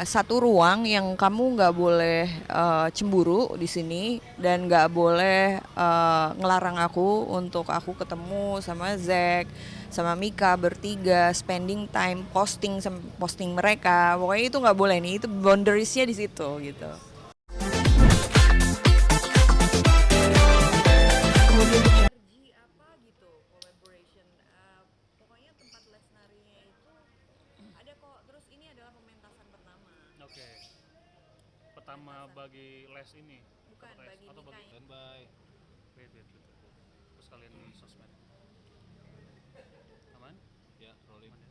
Satu ruang yang kamu nggak boleh cemburu di sini dan nggak boleh ngelarang aku untuk aku ketemu sama Zack, sama Mika bertiga, spending time posting mereka. Pokoknya itu nggak boleh nih, itu boundariesnya di situ gitu. Energi apa gitu, collaboration. Pokoknya tempat les narinya itu ada kok. Terus ini adalah pementasan pertama. Oke. Pertama bagi les ini. Bukan tempat les, bagi atau bagi Mikanya. standby. Wait. Terus kalian di sosmed. Aman? Ya, rolling. Aman ya?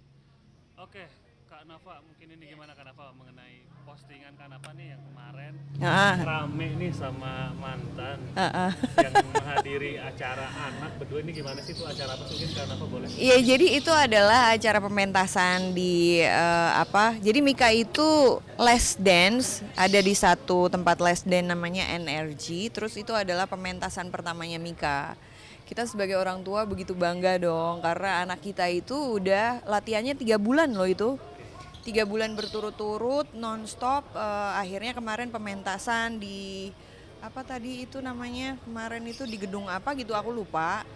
Oke, Kak Nafa, mungkin ini gimana Kak Nafa mengenai postingan Kak Nafa nih yang kemarin Ah, rame nih sama mantan yang menghadiri acara anak berdua, ini gimana sih tuh acara apa sih, mungkin Kak Nafa boleh? Iya, jadi itu adalah acara pementasan di apa? Jadi Mika itu les dance, ada di satu tempat les dance namanya NRG. Terus itu adalah pementasan pertamanya Mika. Kita sebagai orang tua begitu bangga dong, karena anak kita itu udah latihannya 3 bulan loh itu. 3 bulan berturut-turut, nonstop. Akhirnya kemarin pementasan di apa tadi itu namanya? Kemarin itu di gedung apa gitu, aku lupa.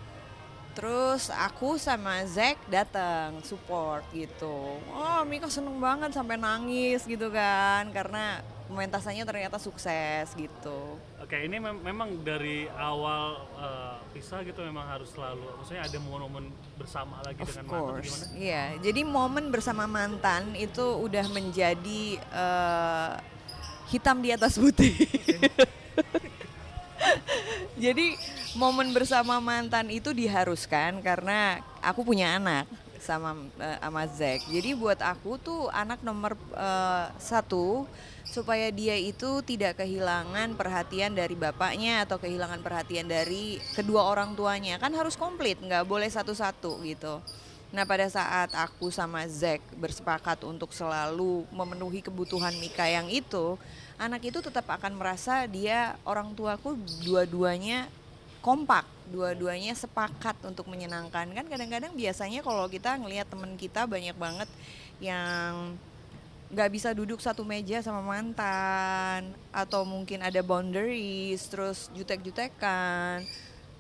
Terus aku sama Zack datang support gitu. Oh, Mika seneng banget sampai nangis gitu kan, karena pementasannya ternyata sukses gitu. Oke, ini memang dari awal pisah gitu memang harus selalu, maksudnya ada momen bersama lagi Of dengan mantan atau course, gimana? iya. Jadi momen bersama mantan itu udah menjadi hitam di atas putih. Jadi momen bersama mantan itu diharuskan karena aku punya anak sama Zack. Jadi buat aku tuh anak nomor satu, supaya dia itu tidak kehilangan perhatian dari bapaknya atau kehilangan perhatian dari kedua orang tuanya. Kan harus komplit, nggak boleh satu-satu gitu. Nah, pada saat aku sama Zack bersepakat untuk selalu memenuhi kebutuhan Mika yang itu, anak itu tetap akan merasa dia orang tuaku dua-duanya kompak, dua-duanya sepakat untuk menyenangkan. Kan kadang-kadang biasanya kalau kita ngelihat teman kita banyak banget yang nggak bisa duduk satu meja sama mantan, atau mungkin ada boundaries, terus jutek-jutekan,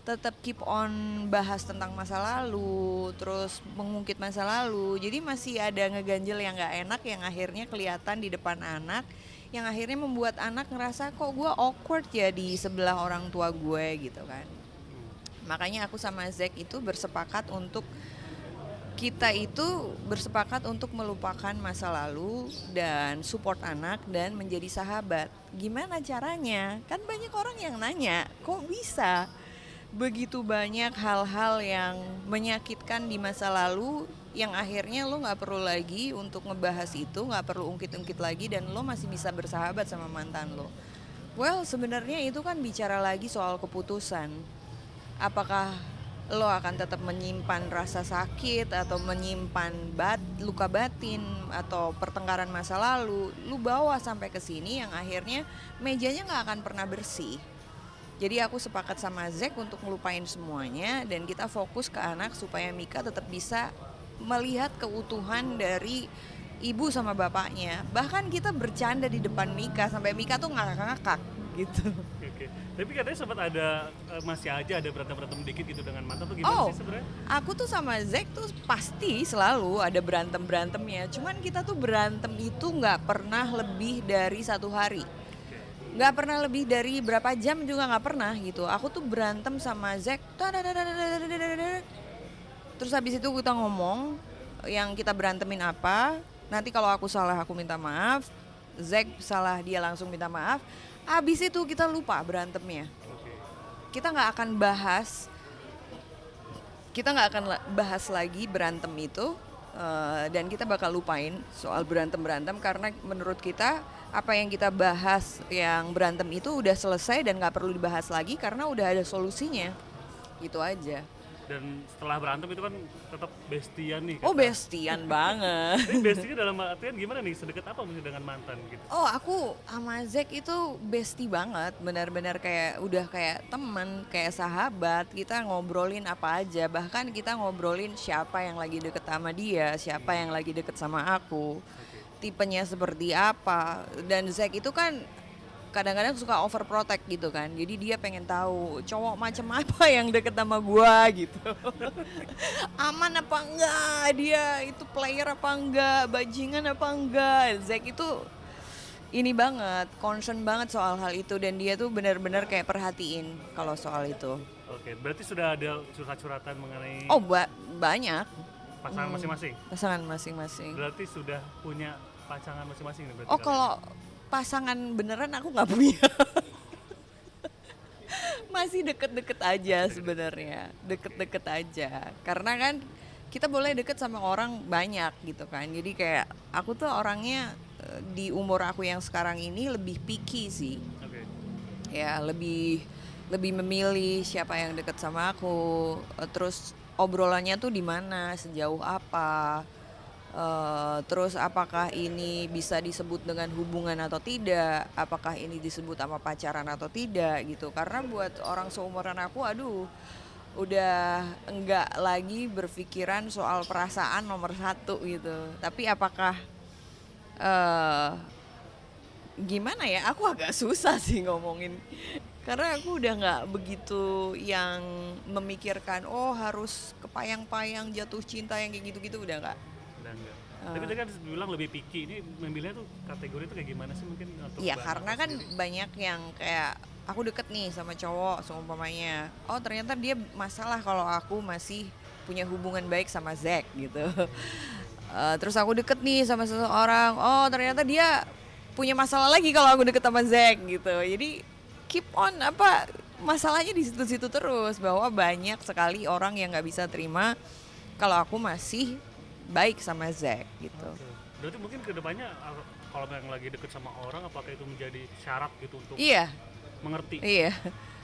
tetap keep on bahas tentang masa lalu, terus mengungkit masa lalu. Jadi masih ada ngeganjel yang nggak enak yang akhirnya kelihatan di depan anak, yang akhirnya membuat anak ngerasa kok gue awkward ya di sebelah orang tua gue gitu kan. Makanya aku sama Zack itu bersepakat untuk kita itu bersepakat untuk melupakan masa lalu dan support anak dan menjadi sahabat. Gimana caranya? Kan banyak orang yang nanya, kok bisa? Begitu banyak hal-hal yang menyakitkan di masa lalu yang akhirnya lo gak perlu lagi untuk ngebahas itu, gak perlu ungkit-ungkit lagi, dan lo masih bisa bersahabat sama mantan lo. Well, sebenarnya itu kan bicara lagi soal keputusan. Apakah lo akan tetap menyimpan rasa sakit atau menyimpan luka batin atau pertengkaran masa lalu, lu bawa sampai ke sini yang akhirnya mejanya nggak akan pernah bersih. Jadi aku sepakat sama Zack untuk ngelupain semuanya dan kita fokus ke anak supaya Mika tetap bisa melihat keutuhan dari ibu sama bapaknya. Bahkan kita bercanda di depan Mika sampai Mika tuh ngakak-ngakak gitu. Oke. Tapi katanya sempat ada masih aja ada berantem dikit gitu dengan mantan tuh, gimana sih sebenarnya? Aku tuh sama Zack tuh pasti selalu ada berantemnya. Cuman kita tuh berantem itu nggak pernah lebih dari 1 hari. Nggak pernah lebih dari berapa jam juga nggak pernah gitu. Aku tuh berantem sama Zack, terus habis itu kita ngomong yang kita berantemin apa. Nanti kalau aku salah aku minta maaf, Zack salah dia langsung minta maaf. Habis itu kita lupa berantemnya. Kita nggak akan bahas lagi berantem itu, dan kita bakal lupain soal berantem karena menurut kita apa yang kita bahas yang berantem itu udah selesai dan nggak perlu dibahas lagi karena udah ada solusinya. Gitu aja. Dan setelah berantem itu kan tetap bestian nih. Oh bestian banget. Tapi bestinya dalam artian gimana nih? Sedekat apa mesti dengan mantan gitu? Oh aku sama Zack itu bestie banget, benar-benar kayak udah kayak teman, kayak sahabat. Kita ngobrolin apa aja, bahkan kita ngobrolin siapa yang lagi deket sama dia, siapa yang lagi deket sama aku, tipenya seperti apa. Dan Zack itu kan kadang-kadang suka overprotect gitu kan, jadi dia pengen tahu cowok macam apa yang deket sama gua gitu. Aman apa enggak, dia itu player apa enggak, bajingan apa enggak. Zack itu ini banget, concern banget soal hal itu, dan dia tuh benar-benar kayak perhatiin kalau soal itu. Oke, berarti sudah ada curhat-curhatan mengenai Oh banyak pasangan masing-masing? pasangan masing-masing. Berarti sudah punya pasangan masing-masing nih berarti Oh kalian? kalau pasangan beneran aku nggak punya. Masih deket-deket aja sebenarnya, deket-deket aja. Karena kan kita boleh deket sama orang banyak gitu kan. Jadi kayak aku tuh orangnya di umur aku yang sekarang ini lebih picky sih. Oke. Ya lebih memilih siapa yang deket sama aku. Terus obrolannya tuh di mana, sejauh apa. Terus apakah ini bisa disebut dengan hubungan atau tidak, apakah ini disebut sama pacaran atau tidak gitu. Karena buat orang seumuran aku, aduh udah enggak lagi berpikiran soal perasaan nomor satu gitu. Tapi apakah eh gimana ya, aku agak susah sih ngomongin. Karena aku udah nggak begitu yang memikirkan oh harus kepayang-payang jatuh cinta yang kayak gitu-gitu, udah nggak. Udah enggak. Tapi tadi kan bilang lebih picky. Ini memilihnya tuh kategori tuh kayak gimana sih mungkin untuk Iya Mbak karena Nafa kan sendiri? banyak yang kayak aku deket nih sama cowok seumpamanya, oh ternyata dia masalah kalau aku masih punya hubungan baik sama Zack gitu. Terus aku deket nih sama seseorang, oh ternyata dia punya masalah lagi kalau aku deket sama Zack gitu. Jadi keep on apa masalahnya di situ-situ terus, bahwa banyak sekali orang yang nggak bisa terima kalau aku masih baik sama Zack gitu. Oke. Berarti mungkin kedepannya kalau yang lagi deket sama orang, apakah itu menjadi syarat gitu untuk Iya, mengerti? iya.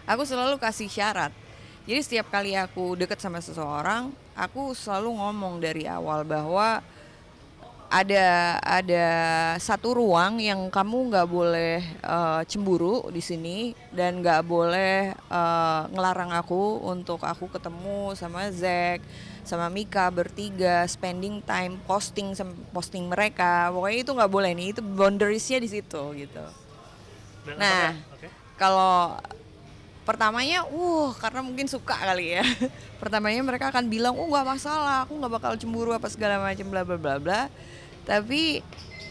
Aku selalu kasih syarat. Jadi setiap kali aku deket sama seseorang, aku selalu ngomong dari awal bahwa ada satu ruang yang kamu nggak boleh cemburu di sini, dan nggak boleh ngelarang aku untuk aku ketemu sama Zack, sama Mika bertiga, spending time, posting mereka. Pokoknya itu nggak boleh nih, itu boundariesnya di situ gitu. Dan Nah, apakah oke? kalau pertamanya, karena mungkin suka kali ya. Pertamanya mereka akan bilang, nggak masalah, aku nggak bakal cemburu apa segala macam bla bla bla bla. Tapi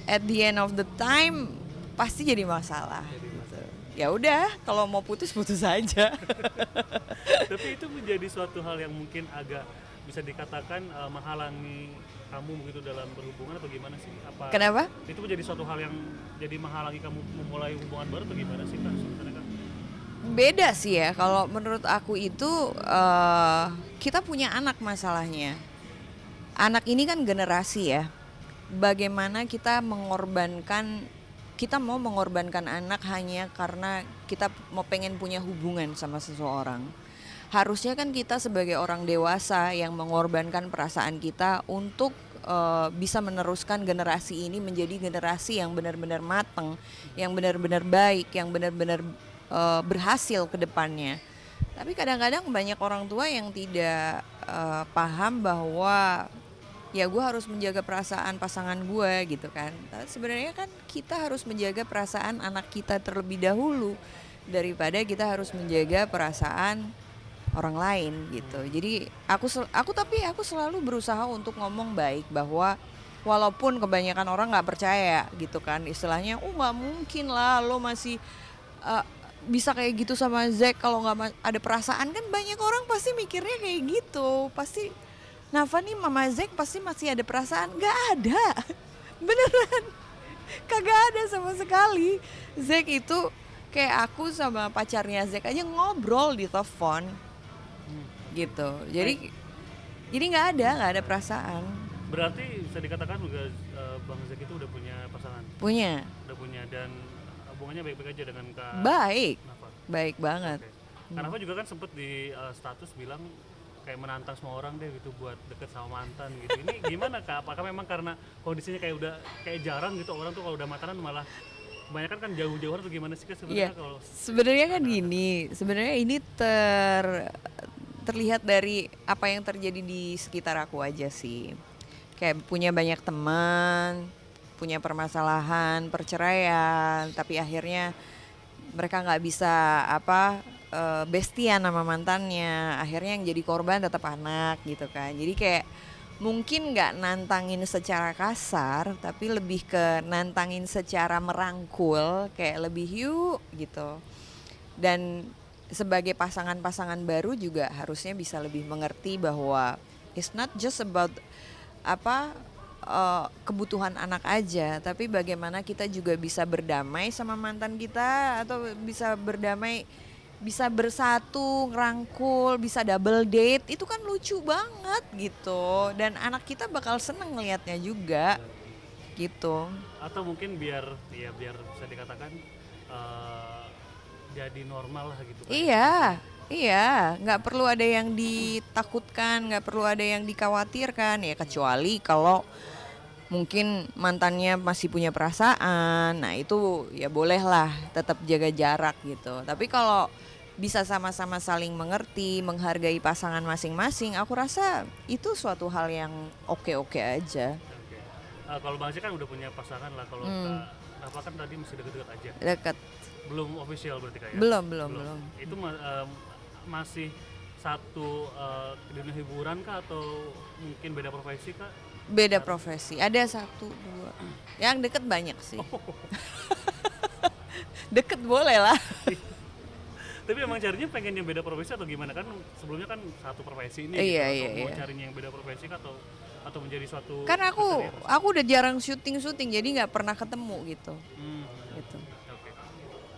at the end of the time pasti jadi masalah. Gitu. Ya udah, kalau mau putus putus aja. Tapi itu menjadi suatu hal yang mungkin agak bisa dikatakan menghalangi kamu begitu dalam berhubungan atau gimana sih? Apa Kenapa? itu menjadi suatu hal yang jadi menghalangi kamu memulai hubungan baru atau gimana sih Kak? Sebenarnya kan Beda sih ya. Kalau menurut aku itu kita punya anak masalahnya. Anak ini kan generasi ya. Bagaimana kita mau mengorbankan anak hanya karena kita mau pengen punya hubungan sama seseorang. Harusnya kan kita sebagai orang dewasa yang mengorbankan perasaan kita untuk bisa meneruskan generasi ini menjadi generasi yang benar-benar mateng, yang benar-benar baik, yang benar-benar berhasil ke depannya. Tapi kadang-kadang banyak orang tua yang tidak paham bahwa ya gue harus menjaga perasaan pasangan gue gitu kan. Tapi sebenarnya kan kita harus menjaga perasaan anak kita terlebih dahulu daripada kita harus menjaga perasaan orang lain gitu. Jadi aku selalu berusaha untuk ngomong baik, bahwa walaupun kebanyakan orang nggak percaya gitu kan, istilahnya nggak mungkin lah lo masih bisa kayak gitu sama Zack kalau nggak ada perasaan. Kan banyak orang pasti mikirnya kayak gitu, pasti Nafa nih mama Zack pasti masih ada perasaan. Gak ada. Beneran. Kagak ada sama sekali. Zack itu kayak aku sama pacarnya Zack aja ngobrol di telepon gitu. Jadi nggak ada perasaan. berarti bisa dikatakan juga Bang Zack itu udah punya pasangan, Punya. udah punya dan hubungannya baik-baik aja dengan Kak Baik. Nafa. Baik banget. Oke. Kak Nafa juga kan sempet di status bilang kayak menantang semua orang deh gitu buat deket sama mantan gitu. Ini gimana Kak? Apakah memang karena kondisinya kayak udah kayak jarang gitu orang tuh kalau udah mantanan malah kebanyakan kan jauh-jauhan atau gimana sih Kak Iya, sebenarnya kalau sebenarnya kan anak-anak? gini, sebenarnya ini terlihat dari apa yang terjadi di sekitar aku aja sih. Kayak punya banyak teman, punya permasalahan, perceraian, tapi akhirnya mereka nggak bisa bestian sama mantannya. Akhirnya yang jadi korban tetap anak gitu kan. Jadi kayak mungkin nggak nantangin secara kasar, tapi lebih ke nantangin secara merangkul, kayak lebih yuk gitu. Dan sebagai pasangan-pasangan baru juga harusnya bisa lebih mengerti bahwa it's not just about apa kebutuhan anak aja, tapi bagaimana kita juga bisa berdamai sama mantan kita atau bisa berdamai, bisa bersatu, ngerangkul, bisa double date, itu kan lucu banget gitu. Dan anak kita bakal seneng ngelihatnya juga gitu. Atau mungkin biar ya biar bisa dikatakan eh, jadi normal lah gitu kan ya. Iya, iya, nggak perlu ada yang ditakutkan, nggak perlu ada yang dikhawatirkan ya, kecuali kalau mungkin mantannya masih punya perasaan, nah itu ya bolehlah tetap jaga jarak gitu. Tapi kalau bisa sama-sama saling mengerti, menghargai pasangan masing-masing, aku rasa itu suatu hal yang oke-oke aja. Oke. Kalau Bang Zee kan udah punya pasangan lah. Kalau Kak Rafa kan tadi masih deket-deket aja. Deket, Belum official berarti Kak ya? belum. Itu masih satu dunia hiburan kah atau mungkin beda profesi Kak? Beda profesi, ada satu, dua, yang deket banyak sih. Deket boleh lah. Tapi emang carinya pengen yang beda profesi atau gimana kan sebelumnya kan satu profesi ini Iya, gitu iya, atau mau iya. carinya yang beda profesi kah atau menjadi suatu Kan aku kriteria? aku udah jarang syuting jadi nggak pernah ketemu gitu. Hmm, Gitu. oke.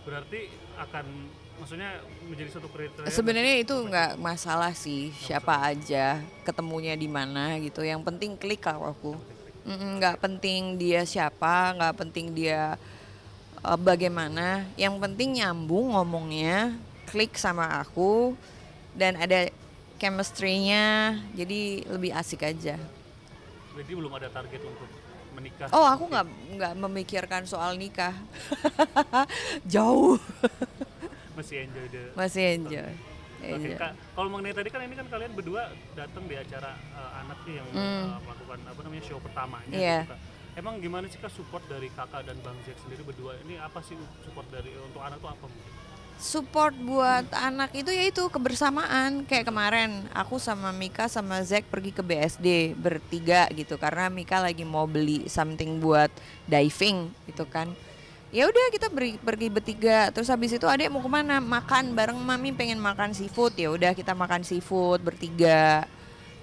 Berarti akan maksudnya menjadi suatu kriteria nggak sih? Sebenarnya itu nggak masalah sih siapa aja ketemunya di mana gitu. Yang penting klik kalau aku. Nggak penting dia siapa, nggak penting dia bagaimana. Yang penting nyambung ngomongnya, klik sama aku dan ada chemistry-nya. Jadi lebih asik aja. Jadi belum ada target untuk menikah. Oh, aku mungkin. nggak memikirkan soal nikah. Jauh. Masih enjoy the Masih enjoy. Oke, Enjoy. Kak, kalau mengenai tadi kan ini kan kalian berdua datang di acara anak nih yang melakukan apa namanya show pertamanya Iya. gitu Kak. Emang gimana sih Kak support dari Kakak dan Bang Jack sendiri berdua? Ini apa sih support dari untuk anak tuh apa mungkin? Support buat anak itu yaitu kebersamaan. Kayak kemarin aku sama Mika sama Zack pergi ke BSD bertiga gitu karena Mika lagi mau beli something buat diving gitu kan. Ya udah kita pergi bertiga. Terus habis itu adek mau kemana? Makan bareng mami, pengen makan seafood. Ya udah kita makan seafood bertiga.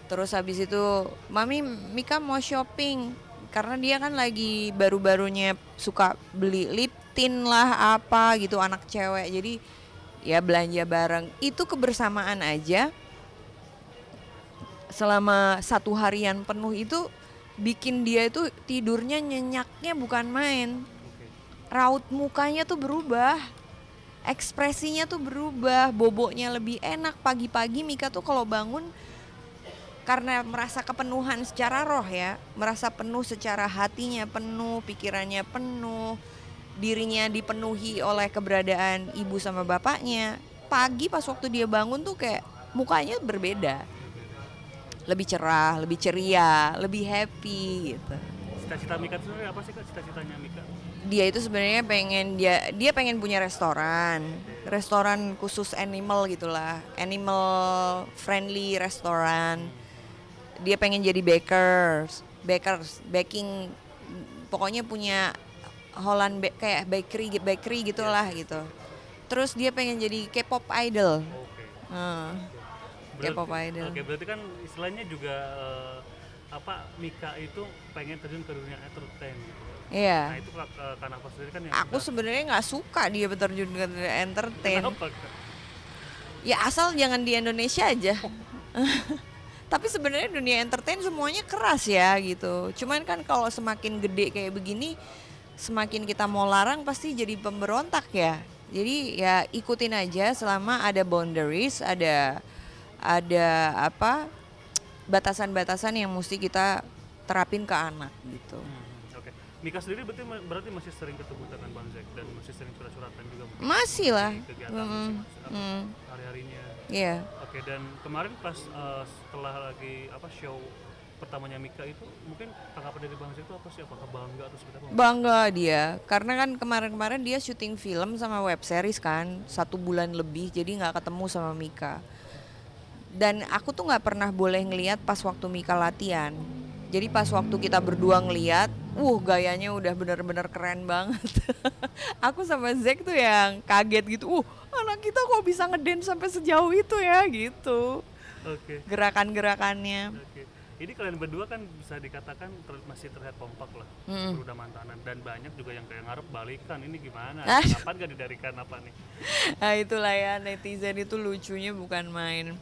Terus habis itu mami, Mika mau shopping karena dia kan lagi baru-barunya suka beli lip tint lah apa gitu, anak cewek. Jadi ya belanja bareng. Itu kebersamaan aja selama satu harian penuh itu bikin dia itu tidurnya nyenyaknya bukan main. Oke. Raut mukanya tuh berubah, ekspresinya tuh berubah, boboknya lebih enak. Pagi-pagi Mika tuh kalau bangun karena merasa kepenuhan secara roh ya, merasa penuh secara hatinya penuh, pikirannya penuh, dirinya dipenuhi oleh keberadaan ibu sama bapaknya. Pagi pas waktu dia bangun tuh kayak mukanya berbeda, lebih cerah, lebih ceria, lebih happy gitu. Cita-cita Mika itu sebenarnya apa sih Kak cita-citanya Mika? Dia itu sebenarnya pengen dia pengen punya restoran khusus animal gitulah, animal friendly restoran. Dia pengen jadi baking, pokoknya punya kayak bakery gitulah gitu. Terus dia pengen jadi K-pop idol. Oke. K-pop idol. Oke, berarti kan istilahnya juga apa Mika itu pengen terjun ke dunia entertain gitu. Nah, Iya. itu Kak Nafa sendiri kan yang Aku udah sebenarnya nggak suka dia terjun ke dunia entertain. kenapa Kak? Ya asal jangan di Indonesia aja. Tapi sebenarnya dunia entertain semuanya keras ya gitu. Cuman kan kalau semakin gede kayak begini, semakin kita mau larang pasti jadi pemberontak ya. Jadi ya ikutin aja selama ada boundaries, ada apa batasan-batasan yang mesti kita terapin ke anak gitu. Oke. Mika sendiri berarti masih sering ketemu dengan Bang Zack dan masih sering curhat-curhatan juga mungkin Masih lah. mengenai kegiatan Mm, mm, hari-harinya. Iya. Oke, dan kemarin pas setelah lagi show pertamanya Mika itu mungkin tanggapan dari Bang Zack itu apa sih? Apakah bangga atau seperti apa? Bangga dia, karena kan kemarin-kemarin dia syuting film sama web series kan, 1 bulan lebih, jadi nggak ketemu sama Mika. Dan aku tuh nggak pernah boleh ngeliat pas waktu Mika latihan. Jadi pas waktu kita berdua ngeliat, gayanya udah bener-bener keren banget. Aku sama Zack tuh yang kaget gitu, anak kita kok bisa ngedance sampai sejauh itu ya gitu. Oke. Gerakan-gerakannya. Oke. Ini kalian berdua kan bisa dikatakan masih terlihat kompak lah, udah mantanan dan banyak juga yang kayak ngarep balikan. Ini gimana? Kapan gak didarikan apa nih? Nah itulah ya, netizen itu lucunya bukan main.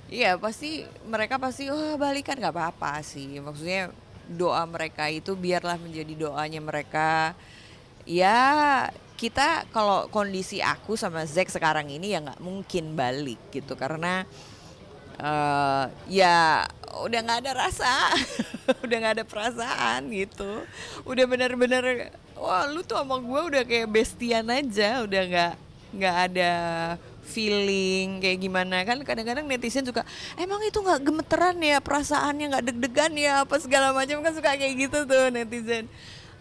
Iya pasti mereka pasti balikan nggak apa-apa sih. Maksudnya doa mereka itu biarlah menjadi doanya mereka. Ya kita kalau kondisi aku sama Zack sekarang ini ya nggak mungkin balik gitu karena ya udah nggak ada rasa, udah nggak ada perasaan gitu. Udah bener-bener wah lu tuh sama gue udah kayak bestian aja, udah nggak ada feeling kayak gimana. Kan kadang-kadang netizen suka emang itu nggak gemeteran ya, perasaannya nggak deg-degan ya apa segala macam, kan suka kayak gitu tuh netizen.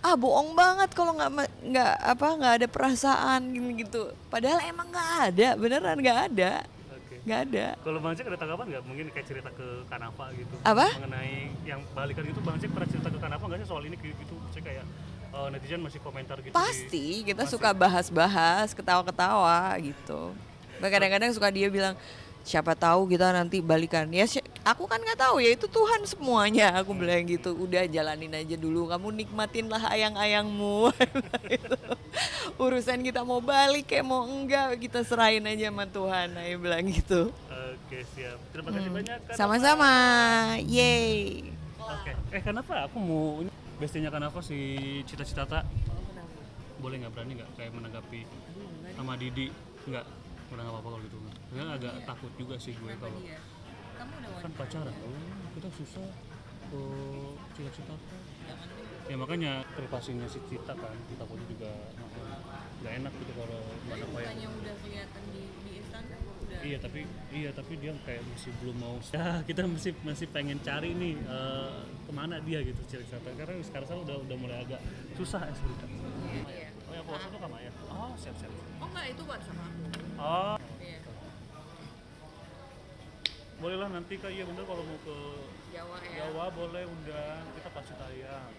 Bohong banget kalau nggak ada perasaan gitu. Padahal emang nggak ada, beneran nggak ada. Oke. Nggak ada. Kalau Bang Jack ada tanggapan nggak? Mungkin kayak cerita ke Kanava gitu. Apa? Mengenai yang balikan gitu, Bang Jack pernah cerita ke Kanava nggak sih soal ini gitu? Saya kayak netizen masih komentar gitu. Pasti kita suka bahas-bahas, ketawa-ketawa gitu. Kadang-kadang suka dia bilang siapa tahu kita nanti balikan. Ya aku kan nggak tahu ya, itu Tuhan semuanya. Aku bilang gitu. Udah jalanin aja dulu. Kamu nikmatinlah ayang-ayangmu. Urusan kita mau balik kayak mau enggak, kita serahin aja sama Tuhan. Aku bilang gitu. Oke, siap. Terima kasih banyak Kanava. Sama-sama. Yeay. Oke. Kanava, aku mau ini bestinya Kanava si Cita Citata. Boleh nggak, berani nggak kayak menanggapi sama Didi? Nggak, udah nggak apa-apa kalau gitu. Sebenarnya agak takut juga sih gue kalau kan pacaran. Kita susah ke Cita Citata. Ya makanya privasinya si Cita kan, kita pun juga nggak enak gitu kalau mana yang udah kelihatan di Instagram udah. Iya tapi dia kayak masih belum mau. Ya kita masih pengen cari nih kemana dia gitu cerita karena sekarang udah mulai agak susah ya cerita. Iya. Oh ya WhatsApp tuh kamu ya? Oh siap. Oh enggak, itu WhatsApp aku. Oh Iya. boleh lah nanti Kak, iya bener kalau mau ke Jawa ya. Jawa boleh undang, kita pasti tayang.